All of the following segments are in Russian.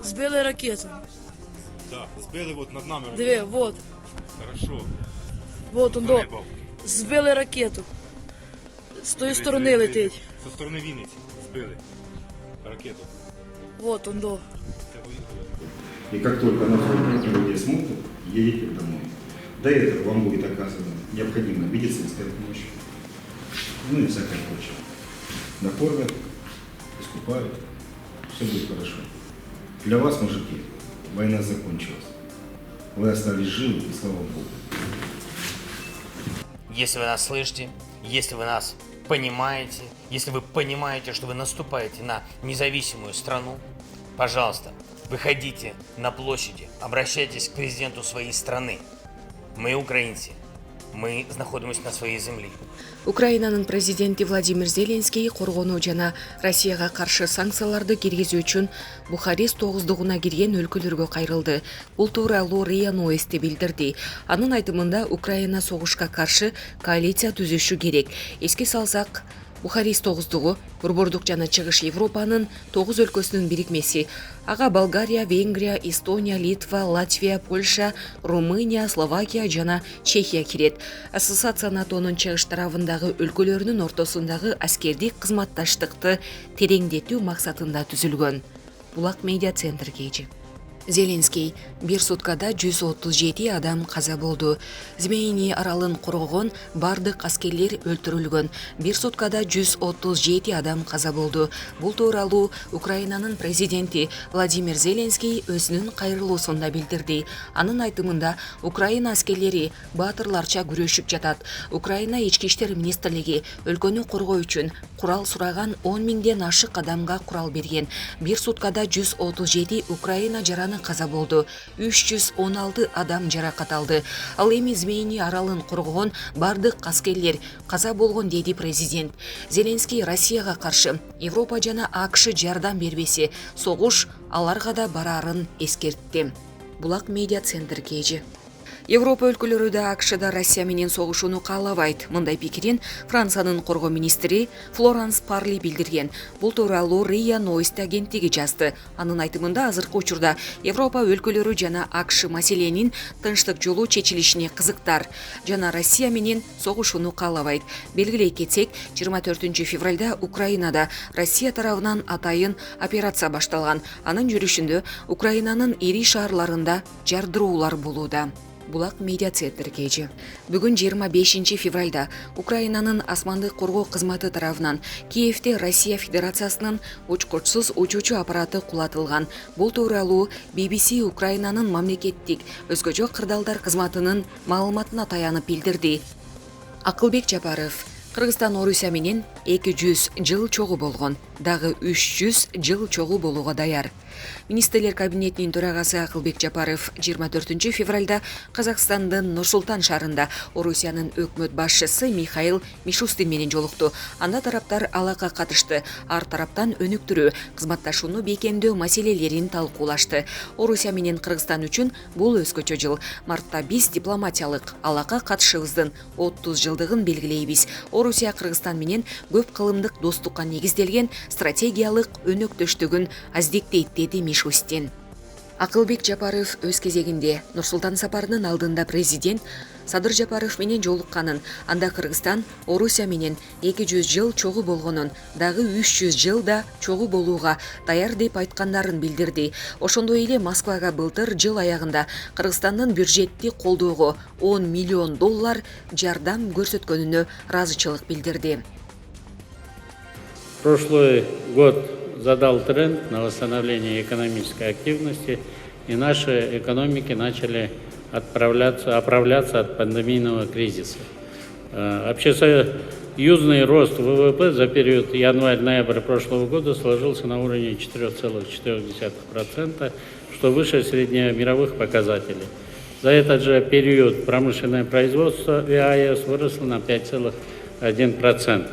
Сбили ракету. Да, сбили вот над нами. Диви, вот. Хорошо. Вот он до. Заїбав. Збили ракету. З тої сторони Диви, летить. Со сторони Вінниці збили ракету. Вот он до. Це виїхали. И как только на фронте люди смогут, едете домой. До этого вам будет оказана необходимая медицинская помощь, ну и всякая прочее. Накормят, искупают, все будет хорошо. Для вас, мужики, война закончилась. Вы остались живы, и слава Богу. Если вы нас слышите, если вы нас понимаете, если вы понимаете, что вы наступаете на независимую страну, пожалуйста, выходите на площади, обращайтесь к президенту своей страны. Мы украинцы, мы находимся на своей земле. Украинаның президенті Владимир Зеленский қорғану жана Россияға қаршы санкцияларды киргизүү үчүн Бухарест тогуздугуна кирген өлкөлөргө кайрылды. Бул тууралуу РИА Новости билдирди. Анын айтымында Украина согушка каршы коалиция түзүшү керек. Эске салсак, Бухарест тогуздугу Борбордук жана Чыгыш Европанын 9 өлкөсүнүн бирикмеси. Ага Болгария, Венгрия, Эстония, Литва, Латвия, Польша, Румыния, Словакия жана Чехия кирет. Ассоциация НАТОнун чыгыш тарабындагы өлкөлөрүнүн ортосундагы аскердик кызматташтыкты тереңдетүү максатында түзүлгөн. Булак медиа центр кечи. Зеленский бир суткада 137 адам каза болду. Змеиний аралын коргогон бардык аскерлер өлтүрүлгөн. Бир суткада 137 адам каза болду. Бул тууралуу Украинанын президенти Владимир Зеленский өзүнүн кайрылуусунда билдирди. Анын айтымында Украина аскерлери баатырларча күрөшүп жатат. Украина ички иштер министрлиги өлкөнү коргоо үчүн курал сураган 10 миңден ашык адамга курал берген. Бир суткада 137 Украина жараны каза болду. 316 адам жаракат алды. Ал эми Змеиний аралын коргогон бардык аскерлер каза болгон деди президент. Зеленский Россияга каршы Европа жана АКШ жардам бербесе, согуш аларга да барарын эскертти. Булак медиа центр кежи. Европа өлкөлөрү да АКШда Россия менен согушууну каалабайт. Мындай пикирин Франциянын коргоо министри Флоранс Парли билдирген. Бул тууралуу РИА Новости агенттиги жазды. Анын айтымында азыркы учурда Европа өлкөлөрү жана АКШ маселенин тынчтык жолу чечилишине кызыктар жана Россия менен согушууну каалабайт. Белгилей кетсек, 24 февралда Украинада Россия тарабынан атайын операция башталган. Анын жүрүшүндө Украинанын ири шаарларында жардыруулар болууда. Булак медиа центр кечи. Бүгүн 25 февралда Украинанын асмандык коргоо кызматы тарабынан Киевде Россия Федерациясынын учкучсуз учуучу аппараты кулатылган. Бул тууралуу BBC Украинанын мамлекеттик өзгөчө кырдаалдар кызматынын маалыматына таянып билдирди. Акылбек Жапаров Кыргызстан Орусия менен 200 жыл чогуу болгон, дагы 300 жыл чогуу болууга даяр. Министрлер кабинетинин төрагасы Акылбек Жапаров 24 февралда Казакстандын Нур-Султан шаарында Орусиянын өкмөт башчысы Михаил Мишустин менен жолукту. Анда тараптар алакка катышты. Ар тараптан өнүктүрүү, кызматташууну бекемдөө маселелерин талкуулашты. Орусия менен Кыргызстан үчүн бул өзгөчө жыл. Мартта биз дипломатиялык алакка катышыбыздын 30 жылдыгын белгилейбиз. Орусия Кыргызстан менен көп кылымдык достукка негизделген стратегиялык өнөктөштүгүн аздектейт, деди Мишустин. Акылбек Жапаров өз кезегинде Нур-Султан сапарынын алдында президент Садыр Жапаров менен жолукканын, анда Кыргызстан Орусия менен 200 жыл чогуу болгонун, дагы 300 жылда чогуу болууга даяр деп айткандарын билдирди. Ошондой эле Москвага былтыр жыл аягында Кыргызстандын бюджетти колдоого $10 миллион жардам көрсөткөнүнө ыраазычылык билдирди. Прошлый год задал тренд на восстановление экономической активности, и наши экономики начали оправляться от пандемийного кризиса. Общесоюзный рост ВВП за период январь-ноябрь прошлого года сложился на уровне 4,4%, что выше среднемировых показателей. За этот же период промышленное производство в ЕАЭС выросло на 5,1%.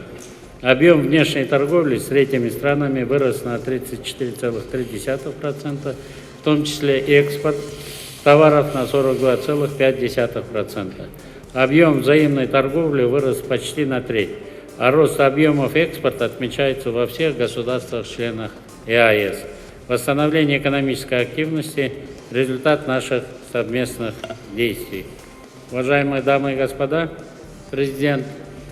Объем внешней торговли с третьими странами вырос на 34,3%, в том числе экспорт товаров на 42,5%. Объем взаимной торговли вырос почти на треть, а рост объемов экспорта отмечается во всех государствах-членах ЕАЭС. восстановление экономической активности – результат наших совместных действий. Уважаемые дамы и господа, президент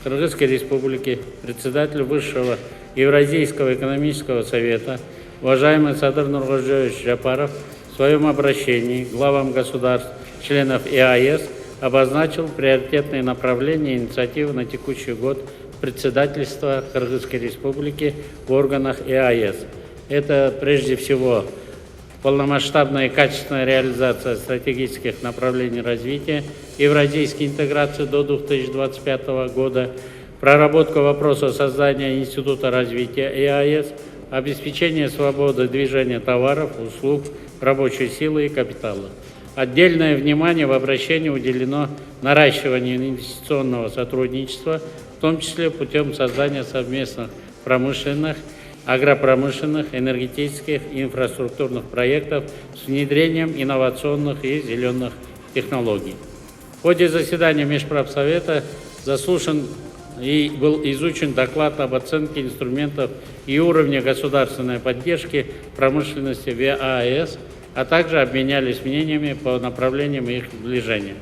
Кыргызской Республики, председатель Высшего Евразийского экономического совета, уважаемый Садыр Нуркожоевич Жапаров в своем обращении к главам государств, членов ЕАЭС, обозначил приоритетные направления инициативы на текущий год председательства Кыргызской Республики в органах ЕАЭС. Это прежде всего полномасштабная и качественная реализация стратегических направлений развития евразийской интеграции до 2025 года, проработка вопроса создания Института развития ЕАЭС, обеспечение свободы движения товаров, услуг, рабочей силы и капитала. Отдельное внимание в обращении уделено наращиванию инвестиционного сотрудничества, в том числе путем создания совместных промышленных, агропромышленных, энергетических и инфраструктурных проектов с внедрением инновационных и зеленых технологий. В ходе заседания Межправсовета заслушан и был изучен доклад об оценке инструментов и уровня государственной поддержки промышленности в ЕАЭС, а также обменялись мнениями по направлениям их сближения.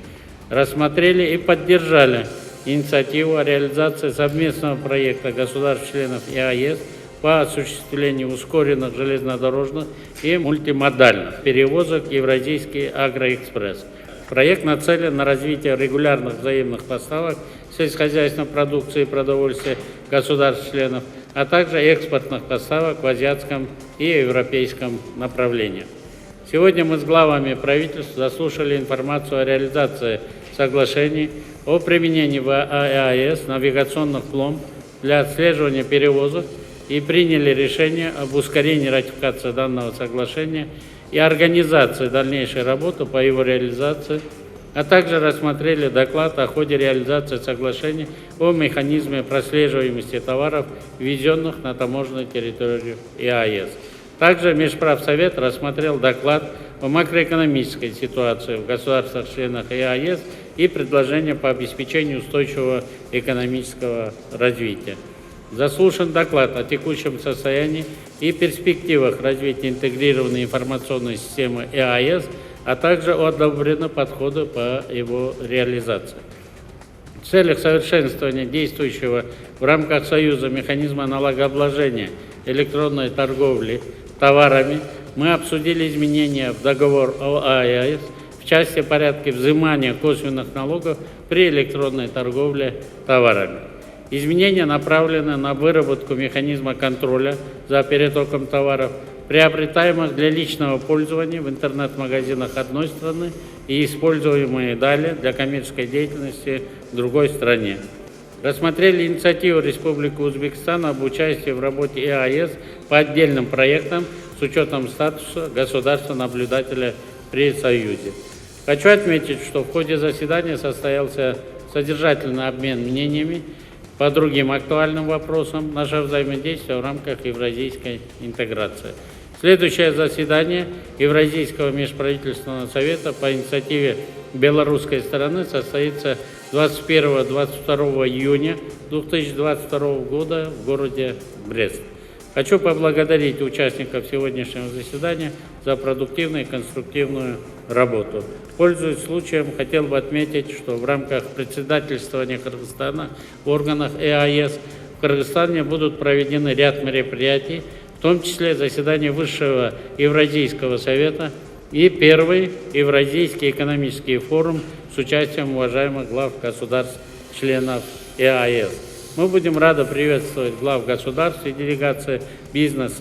Рассмотрели и поддержали инициативу о реализации совместного проекта государств-членов ЕАЭС по осуществлению ускоренных железнодорожных и мультимодальных перевозок «Евразийский агроэкспресс». Проект нацелен на развитие регулярных взаимных поставок сельскохозяйственной продукции и продовольствия государств-членов, а также экспортных поставок в азиатском и европейском направлениях. Сегодня мы с главами правительств заслушали информацию о реализации соглашений о применении в ЕАЭС навигационных пломб для отслеживания перевозок и приняли решение об ускорении ратификации данного соглашения и организации дальнейшей работы по его реализации, а также рассмотрели доклад о ходе реализации соглашений о механизме прослеживаемости товаров, ввезенных на таможенную территорию ЕАЭС. Также Межправсовет рассмотрел доклад о макроэкономической ситуации в государствах-членах ЕАЭС и предложения по обеспечению устойчивого экономического развития. Заслушан доклад о текущем состоянии и перспективах развития интегрированной информационной системы ЕАЭС, а также одобрены подходы по его реализации. В целях совершенствования действующего в рамках Союза механизма налогообложения электронной торговли товарами мы обсудили изменения в договор о ЕАЭС в части порядка взимания косвенных налогов при электронной торговле товарами. Изменения направлены на выработку механизма контроля за перетоком товаров, приобретаемых для личного пользования в интернет-магазинах одной страны и используемые далее для коммерческой деятельности в другой стране. Рассмотрели инициативу Республики Узбекистан об участии в работе ЕАЭС по отдельным проектам с учетом статуса государства-наблюдателя при Союзе. Хочу отметить, что в ходе заседания состоялся содержательный обмен мнениями по другим актуальным вопросам нашего взаимодействия в рамках евразийской интеграции. Следующее заседание Евразийского межправительственного совета по инициативе белорусской стороны состоится 21-22 июня 2022 года в городе Брест. Хочу поблагодарить участников сегодняшнего заседания за продуктивную и конструктивную работу. Пользуясь случаем, хотел бы отметить, что в рамках председательствования Кыргызстана в органах ЕАЭС в Кыргызстане будут проведены ряд мероприятий, в том числе заседание Высшего Евразийского совета и первый Евразийский экономический форум с участием уважаемых глав государств-членов ЕАЭС. Мы будем рады приветствовать глав государств и делегации бизнеса